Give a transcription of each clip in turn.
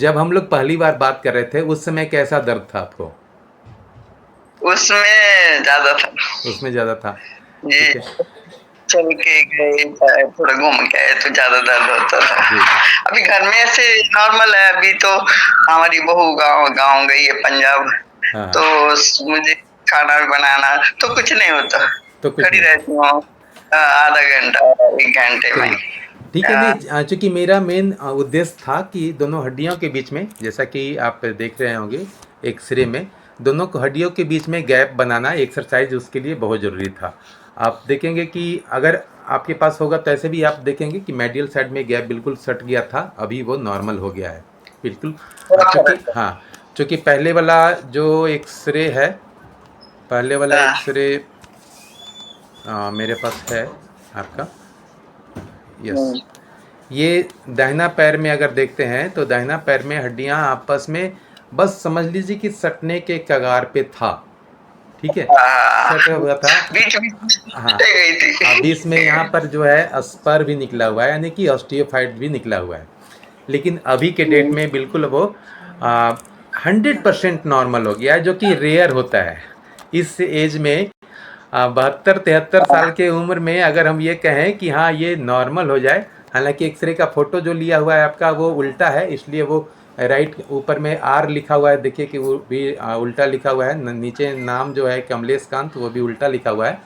जब हम लोग पहली बार बात कर रहे थे उस समय कैसा दर्द था आपको? उसमें ज्यादा था उसमें ज़्यादा था, जी। ठीक है। चल के गए, थोड़ा घूम के आए तो ज्यादा दर्द होता था। जी, जी। अभी घर में ऐसे नॉर्मल है। अभी तो हमारी बहू गांव गांव गई है पंजाब, हाँ, तो हाँ। मुझे खाना बनाना तो कुछ नहीं होता, तो कुछ खड़ी नहीं था। रहती हूँ आधा घंटा 1 घंटे में। चलिए, ठीक है। नहीं, चूँकि मेरा मेन उद्देश्य था कि दोनों हड्डियों के बीच में, जैसा कि आप देख रहे होंगे एक्सरे में, दोनों को हड्डियों के बीच में गैप बनाना एक्सरसाइज उसके लिए बहुत ज़रूरी था। आप देखेंगे कि अगर आपके पास होगा तो ऐसे भी आप देखेंगे कि मेडियल साइड में गैप बिल्कुल सट गया था, अभी वो नॉर्मल हो गया है बिल्कुल। चूँकि हाँ, चूँकि पहले वाला जो एक्सरे है, पहले वाला एक्सरे मेरे पास है आपका। यस, ये दाहिना पैर में अगर देखते हैं तो दाहिना पैर में हड्डियां आपस में बस समझ लीजिए कि सटने के कगार पे था, ठीक है, सटा हुआ था। बीच बीच हाँ, में गई थी। बीच में यहाँ पर जो है स्पर भी निकला हुआ है, यानी कि ऑस्टियोफाइट भी निकला हुआ है। लेकिन अभी के डेट में बिल्कुल वो 100% नॉर्मल हो गया है, जो कि रेयर होता है इस एज में। 72-73 साल के उम्र में अगर हम ये कहें कि हाँ ये नॉर्मल हो जाए, हालांकि एक्सरे का फोटो जो लिया हुआ है आपका वो उल्टा है, इसलिए वो राइट ऊपर में आर लिखा हुआ है, देखिए कि वो भी उल्टा लिखा हुआ है, नीचे नाम जो है कमलेश कांत वो भी उल्टा लिखा हुआ है,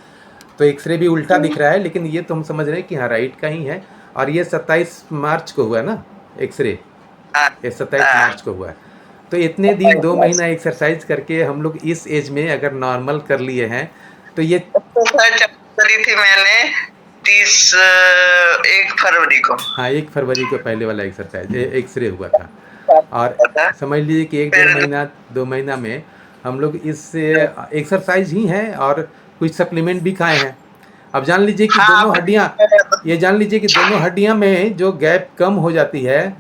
तो एक्सरे भी उल्टा दिख रहा है। लेकिन ये तो हम समझ रहे हैं कि हाँ राइट का ही है। और ये 27 मार्च को हुआ है ना एक्सरे, ये 27 मार्च को हुआ है। तो इतने दिन 2 महीना एक्सरसाइज करके हम लोग इस एज में अगर नॉर्मल कर लिए हैं तो ये करी थी मैंने 1 फरवरी को। हाँ 1 फरवरी को पहले वाला एक्सरसाइज एक्सरे हुआ था। और समझ लीजिए कि 1 डेढ़ महीना 2 महीना में हम लोग इस एक्सरसाइज ही हैं और कुछ सप्लीमेंट भी खाए हैं। अब जान लीजिए कि हाँ दोनों हड्डियाँ, ये जान लीजिए कि दोनों हड्डियाँ में जो गैप कम हो जाती है,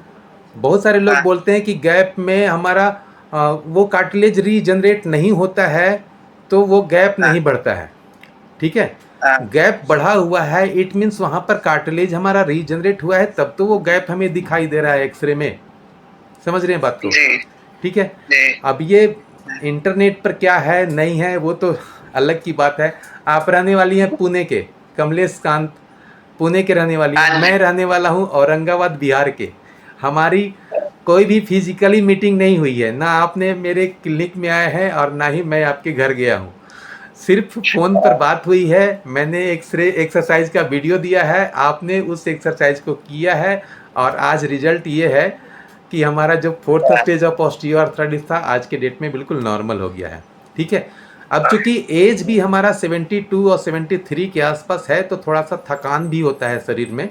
बहुत सारे लोग बोलते हैं कि गैप में हमारा वो कार्टिलेज रीजनरेट नहीं होता है तो वो गैप नहीं बढ़ता है, ठीक है। गैप बढ़ा हुआ है इट मीन्स वहाँ पर कार्टिलेज हमारा रीजनरेट हुआ है, तब तो वो गैप हमें दिखाई दे रहा है एक्सरे में। समझ रहे हैं बात को, ठीक है। अब ये इंटरनेट पर क्या है नहीं है वो तो अलग की बात है। आप रहने वाली हैं पुणे के, कमलेश कांत पुणे के रहने वाली हैं, मैं रहने वाला हूँ औरंगाबाद बिहार के। हमारी कोई भी फिजिकली मीटिंग नहीं हुई है, ना आपने मेरे क्लिनिक में आए हैं और ना ही मैं आपके घर गया हूँ, सिर्फ फ़ोन पर बात हुई है। मैंने एक्सरे एक्सरसाइज का वीडियो दिया है, आपने उस एक्सरसाइज को किया है और आज रिजल्ट ये है कि हमारा जो 4th स्टेज ऑफ ऑस्टियोआर्थराइटिस था आज के डेट में बिल्कुल नॉर्मल हो गया है, ठीक है। अब चूंकि एज भी हमारा 72 और 73 के आसपास है तो थोड़ा सा थकान भी होता है शरीर में,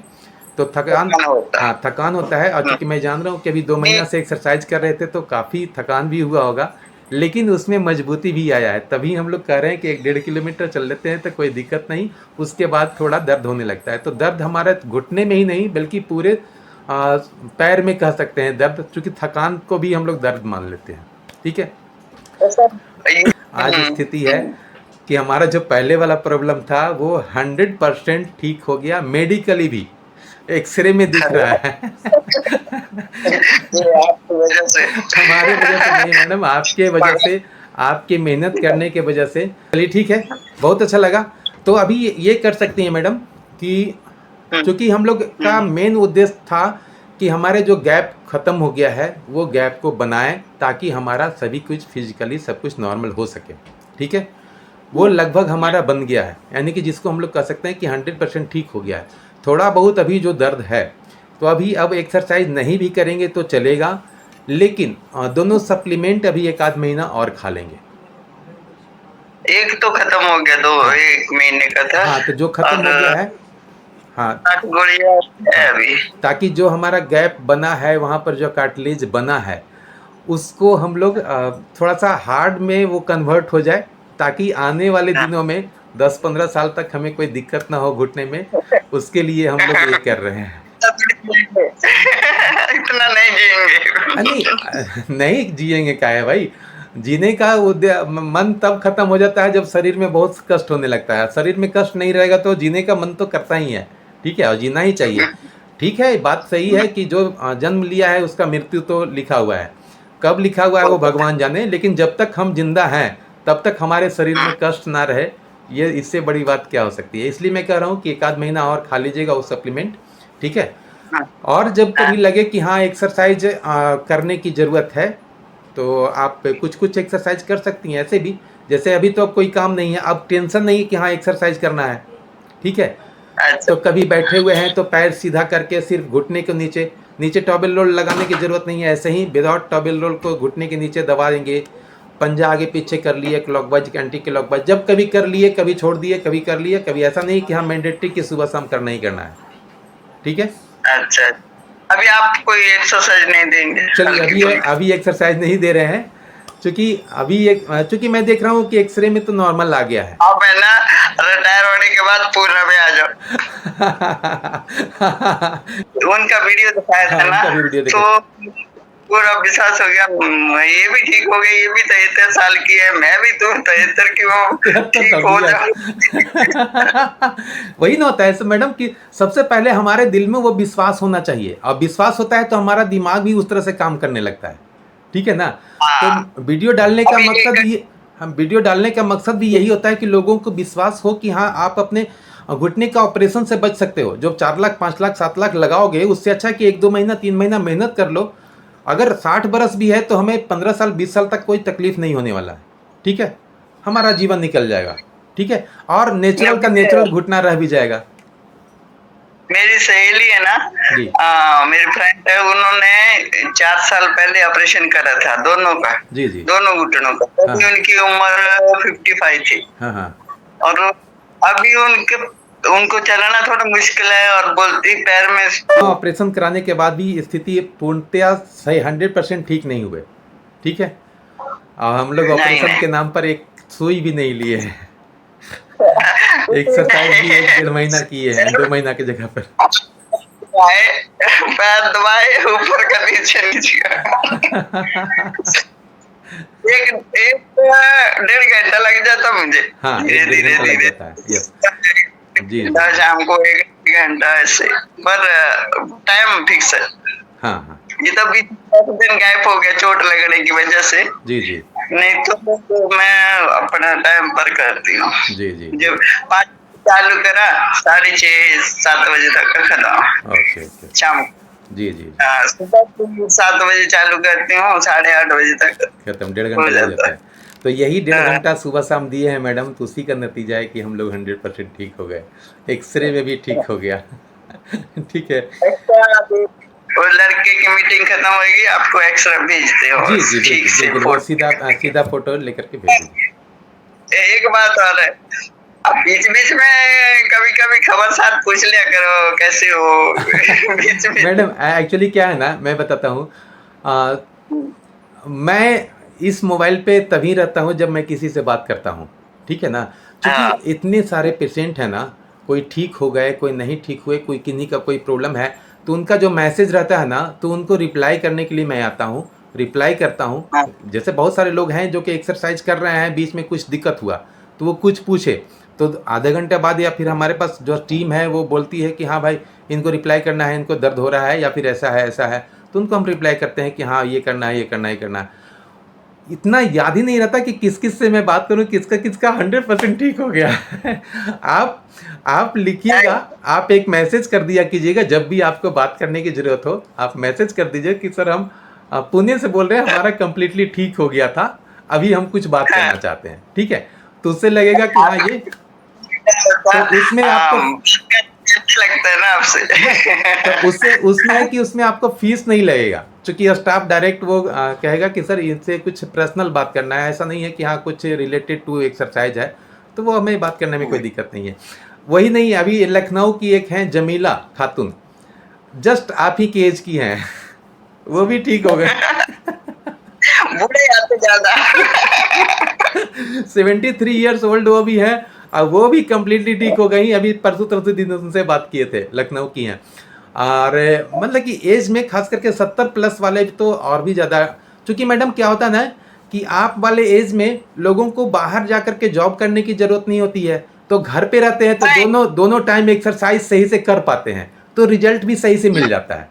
तो थकान, हाँ थकान होता है। और चूंकि मैं जान रहा हूँ कि अभी 2 महीना से एक्सरसाइज कर रहे थे तो काफ़ी थकान भी हुआ होगा, लेकिन उसमें मजबूती भी आया है, तभी हम लोग कह रहे हैं कि 1-1.5 किलोमीटर चल लेते हैं तो कोई दिक्कत नहीं, उसके बाद थोड़ा दर्द होने लगता है। तो दर्द हमारे घुटने में ही नहीं बल्कि पूरे पैर में कह सकते हैं दर्द, चूँकि थकान को भी हम लोग दर्द मान लेते हैं, ठीक है। आज स्थिति है कि हमारा जो पहले वाला प्रॉब्लम था वो 100% ठीक हो गया, मेडिकली भी एक्सरे में दिख रहा है। आपकी वजह से। हमारे वजह से नहीं मैडम, आपके वजह से, आपके मेहनत करने के वजह से। चलिए ठीक है, बहुत अच्छा लगा। तो अभी ये कर सकती हैं मैडम कि चूँकि हम लोग का मेन उद्देश्य था कि हमारे जो गैप ख़त्म हो गया है वो गैप को बनाएं ताकि हमारा सभी कुछ फिजिकली सब कुछ नॉर्मल हो सके, ठीक है। वो लगभग हमारा बन गया है, यानी कि जिसको हम लोग कह सकते हैं कि 100% ठीक हो गया है। थोड़ा बहुत अभी जो दर्द है तो अभी अब एक्सरसाइज नहीं भी करेंगे तो चलेगा, लेकिन दोनों सप्लीमेंट अभी 1 आध महीना और खा लेंगे। एक तो खत्म हो गया, 1 महीने का था। हाँ, तो जो खत्म हो गया है, हाँ, गोलियां है अभी, ताकि जो हमारा गैप बना है वहाँ पर जो कार्टिलेज बना है उसको हम लोग थोड़ा सा हार्ड में वो कन्वर्ट हो जाए, ताकि आने वाले दिनों में 10-15 साल तक हमें कोई दिक्कत ना हो घुटने में, उसके लिए हम लोग ये कर रहे हैं। इतना नहीं जिएंगे। नहीं नहीं जिएंगे क्या है भाई, जीने का मन तब खत्म हो जाता है जब शरीर में बहुत कष्ट होने लगता है। शरीर में कष्ट नहीं रहेगा तो जीने का मन तो करता ही है, ठीक है, और जीना ही चाहिए, ठीक है, बात सही है कि जो जन्म लिया है उसका मृत्यु तो लिखा हुआ है, कब लिखा हुआ है वो भगवान जाने, लेकिन जब तक हम जिंदा हैं तब तक हमारे शरीर में कष्ट ना रहे, ये इससे बड़ी बात क्या हो सकती है। इसलिए मैं कह रहा हूँ कि 1 आध महीना और खा लीजिएगा वो सप्लीमेंट, ठीक है। और जब कभी लगे कि हाँ एक्सरसाइज करने की ज़रूरत है तो आप कुछ कुछ एक्सरसाइज कर सकती हैं ऐसे भी। जैसे अभी तो अब कोई काम नहीं है, अब टेंशन नहीं है कि हाँ एक्सरसाइज करना है, ठीक है। तो कभी बैठे हुए हैं तो पैर सीधा करके सिर्फ घुटने के नीचे, नीचे टॉवेल रोल लगाने की ज़रूरत नहीं है, ऐसे ही विदाउट टॉवेल रोल को घुटने के नीचे दबा देंगे, पंजा आगे पीछे कर लिए क्लॉकवाइज एंटी क्लॉकवाइज, जब कभी कर लिए कभी छोड़ दिए, कभी कर लिए कभी, ऐसा नहीं कि हाँ मैंडेटरी कि सुबह शाम करना ही करना है, ठीक है। अच्छा, अभी आप कोई एक्सरसाइज नहीं देंगे? चलिए अभी एक्सरसाइज नहीं दे रहे हैं, चूंकि मैं देख रहा हूँ कि एक्सरे में तो नॉर्मल आ गया है। आप है ना रिटायर होने के बाद पूरा में आ जाओ। उनका वीडियो दिखाया था ना, तो पूरा विश्वास हो गया, ये भी ठीक हो गया, ये भी 73 साल की है, मैं भी तो 73 की हूँ, ठीक हो जाओ। वही ना होता है सर मैडम कि सबसे पहले हमारे दिल में वो विश्वास होना चाहिए, और विश्वास होता है तो हमारा दिमाग भी उस तरह से काम करने लगता है, ठीक है ना। तो वीडियो डालने का मकसद ये, वीडियो डालने का मकसद भी यही होता है कि लोगों को विश्वास हो कि हाँ आप अपने घुटने का ऑपरेशन से बच सकते हो। जो 4 लाख 5 लाख 7 लाख लगाओगे उससे अच्छा है कि 1-2 महीना 3 महीना मेहनत कर लो। अगर 60 बरस भी है तो हमें 15 साल 20 साल तक कोई तकलीफ नहीं होने वाला है, ठीक है, हमारा जीवन निकल जाएगा, ठीक है, और नेचुरल का नेचुरल घुटना रह भी जाएगा। मेरी सहेली है ना, मेरी फ्रेंड है, उन्होंने 4 साल पहले ऑपरेशन करा था दोनों का, जी जी, दोनों घुटनों का। अभी उनकी उम्र 55 थी, और अभी उनको चलाना थोड़ा मुश्किल है, और बोलती पैर में। ऑपरेशन कराने के बाद भी स्थिति पूर्णतया सही 100% ठीक नहीं हुए, ठीक है। हम लोग ऑपरेशन के नाम पर एक सुई भी नहीं लिए हैं, एक्सरसाइज भी 1-1.5 महीना की है 2 महीना की जगह पर। पैर दबाए ऊपर का नीचे एक 1-1.5 घंटा लग जाता मुझे। हाँ, धीरे लग जाता है, यस जी। शाम को 1 घंटा ऐसे, पर टाइम फिक्स है। हाँ, ये तो भी दिन गायब हो गया चोट लगने की वजह से, जी जी, नहीं तो मैं अपना टाइम पर करती हूँ। जी जी, जब 5 चालू करा 6:30-7 बजे तक खत्म। ओके शाम जी जी, सुबह 7 बजे चालू करती हूँ, 8:30 बजे तक खत्म, 1.5 घंटा लग जाता है। तो यही 1.5 घंटा सुबह शाम दिए हैं मैडम, तो उसी का नतीजा है कि हम लोग 100% ठीक हो गए, एक्सरे में भी ठीक हो गया। ठीक है, और लड़के की मीटिंग खत्म होगी, आपको एक्सरे भेजते हो। जी जी ठीक से सीधा फोटो लेकर के भेज दीजिए। एक बात और है, अब बीच बीच में कभी कभी खबर साथ पूछ लिया करो, कैसे हो। बीच में मैडम एक्चुअली क्या है ना, मैं बताता हूँ, मैं इस मोबाइल पे तभी रहता हूँ जब मैं किसी से बात करता हूँ, ठीक है ना। क्योंकि इतने सारे पेशेंट हैं ना, कोई ठीक हो गए, कोई नहीं ठीक हुए, कोई किन्हीं का कोई प्रॉब्लम है, तो उनका जो मैसेज रहता है ना, तो उनको रिप्लाई करने के लिए मैं आता हूँ, रिप्लाई करता हूँ। जैसे बहुत सारे लोग हैं जो कि एक्सरसाइज कर रहे हैं, बीच में कुछ दिक्कत हुआ तो वो कुछ पूछे, तो आधे घंटे बाद या फिर हमारे पास जो टीम है वो बोलती है कि हाँ भाई इनको रिप्लाई करना है, इनको दर्द हो रहा है या फिर ऐसा है ऐसा है, तो उनको हम रिप्लाई करते हैं कि हाँ ये करना है, ये करना है, ये करना है। इतना याद ही नहीं रहता कि किस किस से मैं बात करूं, किसका किसका 100% ठीक हो गया। आप लिखिएगा, आप एक मैसेज कर दिया कीजिएगा, जब भी आपको बात करने की ज़रूरत हो आप मैसेज कर दीजिए कि सर हम पुणे से बोल रहे हैं, हमारा कम्प्लीटली ठीक हो गया था, अभी हम कुछ बात करना चाहते हैं, ठीक है। तो उससे लगेगा कि हाँ ये, तो इसमें आपको लगता है ना आपसे, तो उसमें है कि उसमें आपको फीस नहीं लगेगा, क्योंकि स्टाफ डायरेक्ट वो कहेगा कि सर इनसे कुछ पर्सनल बात करना है, ऐसा नहीं है कि हाँ कुछ रिलेटेड टू एक्सरसाइज है, तो वो हमें बात करने में कोई दिक्कत नहीं है। वही नहीं, अभी लखनऊ की एक हैं जमीला खातून, जस्ट आप ही की एज की हैं, वो भी ठीक हो गए। बूढ़े आते ज्यादा। 73 ईयर्स ओल्ड वो भी है, और वो भी कम्प्लीटली ठीक हो गई। अभी परसों दिन उनसे बात किए थे, लखनऊ की हैं, और मतलब कि एज में खास करके 70 प्लस वाले तो और भी ज़्यादा, क्योंकि मैडम क्या होता है ना कि आप वाले एज में लोगों को बाहर जा कर के जॉब करने की ज़रूरत नहीं होती है, तो घर पे रहते हैं तो दोनों टाइम एक्सरसाइज सही से कर पाते हैं। तो रिजल्ट भी सही से मिल जाता है।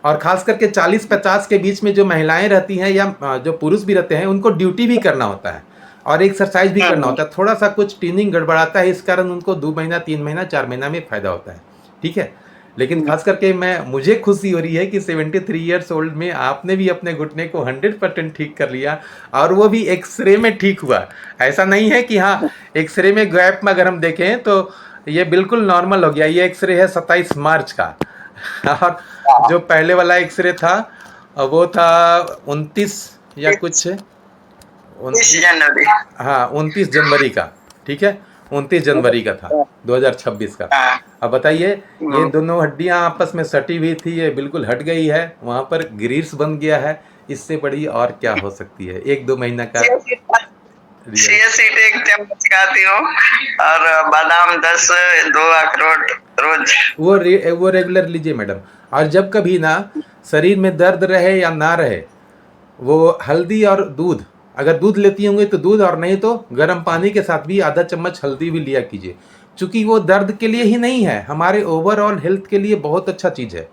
और ख़ास करके 40-50 के बीच में जो महिलाएं रहती हैं या जो पुरुष भी रहते हैं, उनको ड्यूटी भी करना होता है और एक्सरसाइज भी करना होता है। थोड़ा सा कुछ ट्यूनिंग गड़बड़ाता है, इस कारण उनको 2 महीना, 3 महीना, 4 महीना में फ़ायदा होता है, ठीक है। लेकिन खास करके मुझे खुशी हो रही है कि 73 ईयर्स ओल्ड में आपने भी अपने घुटने को 100% ठीक कर लिया, और वो भी एक्सरे में ठीक हुआ। ऐसा नहीं है कि हाँ, एक्सरे में गैप में अगर हम देखें तो ये बिल्कुल नॉर्मल हो गया। ये एक्सरे है 27 मार्च का और जो पहले वाला एक्सरे था वो था 29 या कुछ 29 जनवरी, हाँ 29 जनवरी का, ठीक है, 29 जनवरी का था 2026 का। अब बताइए, ये दोनों हड्डियां आपस में सटी हुई थी, ये बिल्कुल हट गई है, वहां पर ग्रीस बन गया है। इससे बड़ी और क्या हो सकती है? 1-2 महीना का सीट एक चम्मच खाती हूँ और बादाम 10, 2 अखरोट रोज। वो रेगुलर लीजिए मैडम। और जब कभी ना शरीर में दर्द रहे या ना रहे, वो हल्दी और दूध, अगर दूध लेती होंगे तो दूध, और नहीं तो गर्म पानी के साथ भी आधा चम्मच हल्दी भी लिया कीजिए। चूँकि वो दर्द के लिए ही नहीं है, हमारे ओवरऑल हेल्थ के लिए बहुत अच्छा चीज़ है,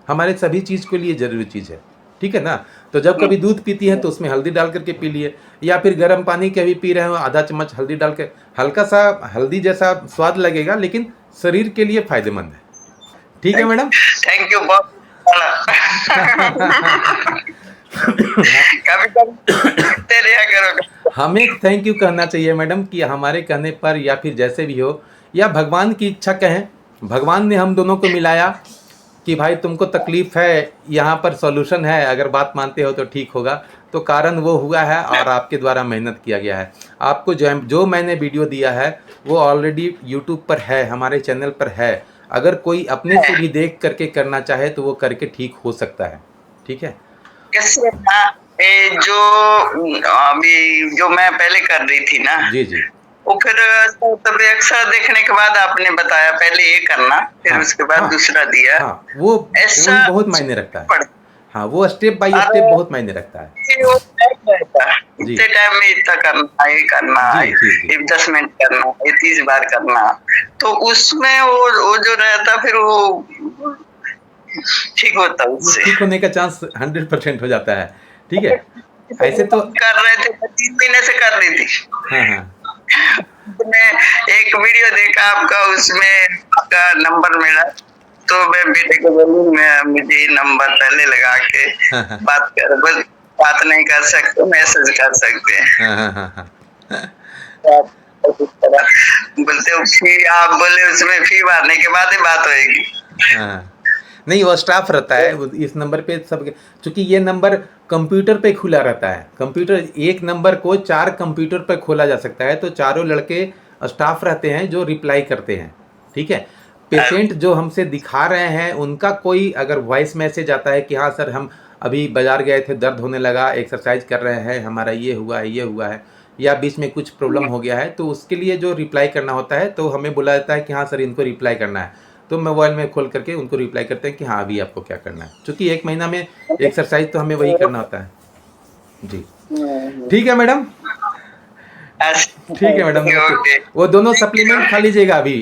हमारे सभी चीज़ के लिए ज़रूरी चीज़ है, ठीक है ना। तो जब कभी दूध पीती हैं तो उसमें हल्दी डाल करके पी लिए, या फिर गर्म पानी के भी पी रहे हो, आधा चम्मच हल्दी डाल के, हल्का सा हल्दी जैसा स्वाद लगेगा, लेकिन शरीर के लिए फायदेमंद है, ठीक है मैडम। थैंक यू बहुत। कभी रहा करो। हमें थैंक यू कहना चाहिए मैडम कि हमारे कहने पर, या फिर जैसे भी हो, या भगवान की इच्छा कहें, भगवान ने हम दोनों को मिलाया कि भाई तुमको तकलीफ है, यहाँ पर सॉल्यूशन है, अगर बात मानते हो तो ठीक होगा। तो कारण वो हुआ है और आपके द्वारा मेहनत किया गया है। आपको जो मैंने वीडियो दिया है वो ऑलरेडी यूट्यूब पर है, हमारे चैनल पर है। अगर कोई अपने से भी देख करके करना चाहे तो वो करके ठीक हो सकता है, ठीक है। इससे ना जो अभी जो मैं पहले कर रही थी ना, जी जी, वो फिर तब अक्सर देखने के बाद आपने बताया पहले ये करना, फिर हाँ, उसके बाद हाँ, दूसरा दिया। हाँ, वो ऐसा बहुत मायने रखता है। हाँ, वो स्टेप बाय स्टेप बहुत मायने रखता है। इतने टाइम में इतना करना, ये करना, ये 10 मिनट करना, ये 30 बार करना, तो उसमें वो जो रहता फिर वो ठीक होता, उससे ठीक होने का चांस 100% हो जाता है, ठीक है। ऐसे तो कर रहे थे, 3 महीने से कर रही थी। हाँ हाँ, मैं एक वीडियो देखा आपका, उसमें आपका नंबर मिला, तो मैं बेटे को बोलूँ मुझे नंबर पहले लगा के बात कर, बस बात नहीं कर सकते, मैसेज कर सकते हैं। बोलते हो फी, आप बोले उसमें फी भरने के बाद ही बात होएगी। नहीं, वो स्टाफ रहता है इस नंबर पे सब, चूंकि ये नंबर कंप्यूटर पे खुला रहता है। कंप्यूटर, एक नंबर को 4 कंप्यूटर पे खोला जा सकता है, तो चारों लड़के स्टाफ रहते हैं जो रिप्लाई करते हैं, ठीक है। पेशेंट जो हमसे दिखा रहे हैं उनका कोई अगर वॉइस मैसेज आता है कि हाँ सर हम अभी बाजार गए थे, दर्द होने लगा, एक्सरसाइज कर रहे हैं, हमारा ये हुआ है, या बीच में कुछ प्रॉब्लम हो गया है, तो उसके लिए जो रिप्लाई करना होता है तो हमें बोला जाता है कि हाँ सर इनको रिप्लाई करना है। तो मोबाइल में खोल करके उनको रिप्लाई करते हैं कि हाँ अभी आपको क्या करना है, क्योंकि 1 महीना में एक्सरसाइज तो हमें वही करना होता है जी। ठीक है मैडम, ठीक है मैडम, वो दोनों सप्लीमेंट खा लीजिएगा अभी।